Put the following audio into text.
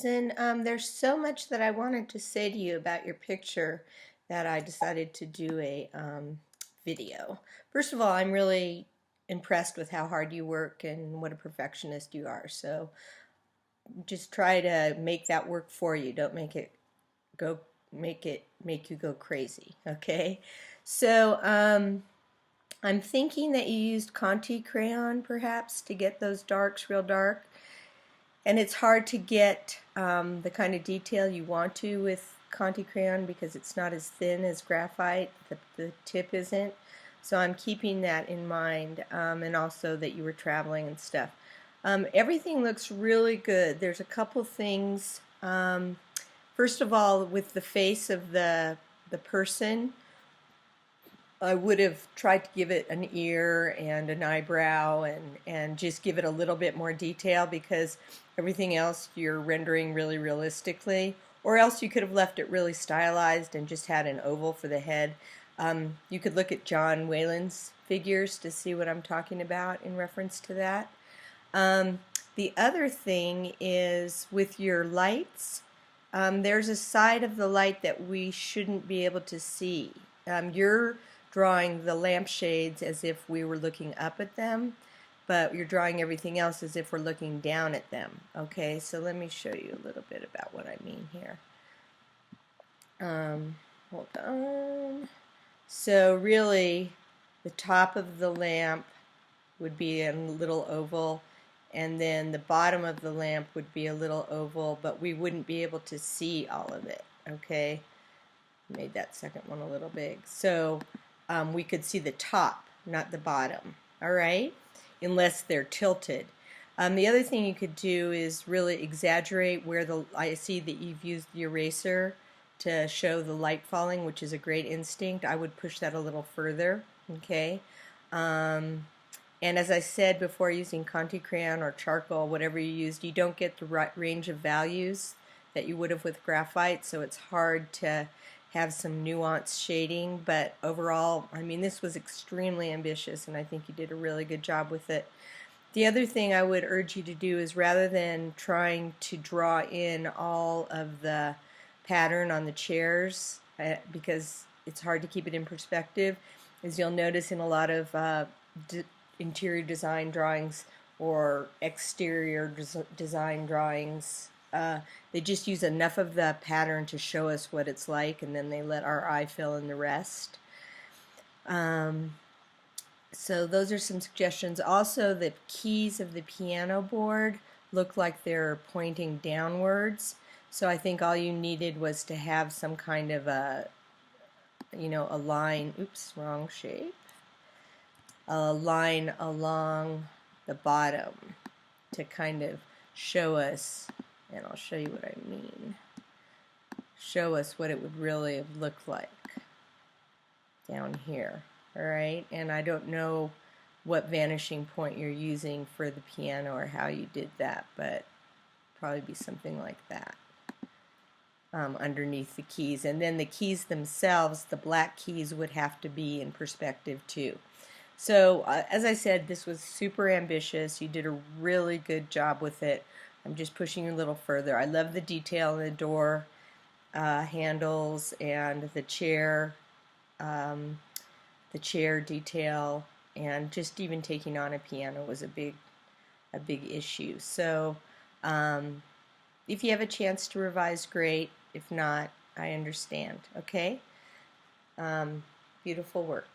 And there's so much that I wanted to say to you about your picture that I decided to do a video. First of all, I'm really impressed with how hard you work and what a perfectionist you are. So just try to make that work for you. Don't make it go make you go crazy. Okay. So I'm thinking that you used Conti crayon perhaps to get those darks real dark. And it's hard to get the kind of detail you want to with Conti crayon because it's not as thin as graphite. The tip isn't. So I'm keeping that in mind, and also that you were traveling and stuff. Everything looks really good. There's a couple things. First of all, with the face of the person, I would have tried to give it an ear and an eyebrow and just give it a little bit more detail because everything else you're rendering really realistically. Or else you could have left it really stylized and just had an oval for the head. You could look at John Wayland's figures to see what I'm talking about in reference to that. The other thing is with your lights, there's a side of the light that we shouldn't be able to see. You're drawing the lampshades as if we were looking up at them, but you're drawing everything else as if we're looking down at them. Okay, so let me show you a little bit about what I mean here. Hold on. So really, the top of the lamp would be a little oval, and then the bottom of the lamp would be a little oval, but we wouldn't be able to see all of it. Okay, made that second one a little big. So we could see the top, not the bottom. All right, unless they're tilted. The other thing you could do is really exaggerate where I see that you've used the eraser to show the light falling, which is a great instinct. I would push that a little further. Okay. And as I said before, using Conti crayon or charcoal, whatever you used, you don't get the right range of values that you would have with graphite, so it's hard to have some nuanced shading. But overall, I mean, this was extremely ambitious, and I think you did a really good job with it. The other thing I would urge you to do is, rather than trying to draw in all of the pattern on the chairs, because it's hard to keep it in perspective, as you'll notice in a lot of interior design drawings or exterior design drawings, they just use enough of the pattern to show us what it's like, and then they let our eye fill in the rest. So those are some suggestions. Also, the keys of the piano board look like they're pointing downwards. So I think all you needed was to have some kind of a line, oops, wrong shape, a line along the bottom to kind of show us, and I'll show you what I mean, show us what it would really have looked like down here. All right, and I don't know what vanishing point you're using for the piano or how you did that, but probably be something like that underneath the keys. And then the keys themselves, the black keys, would have to be in perspective too. So as I said, this was super ambitious. You did a really good job with it. I'm just pushing you a little further. I love the detail in the door handles and the chair detail, and just even taking on a piano was a big issue. So if you have a chance to revise, great. If not, I understand. Okay. Beautiful work.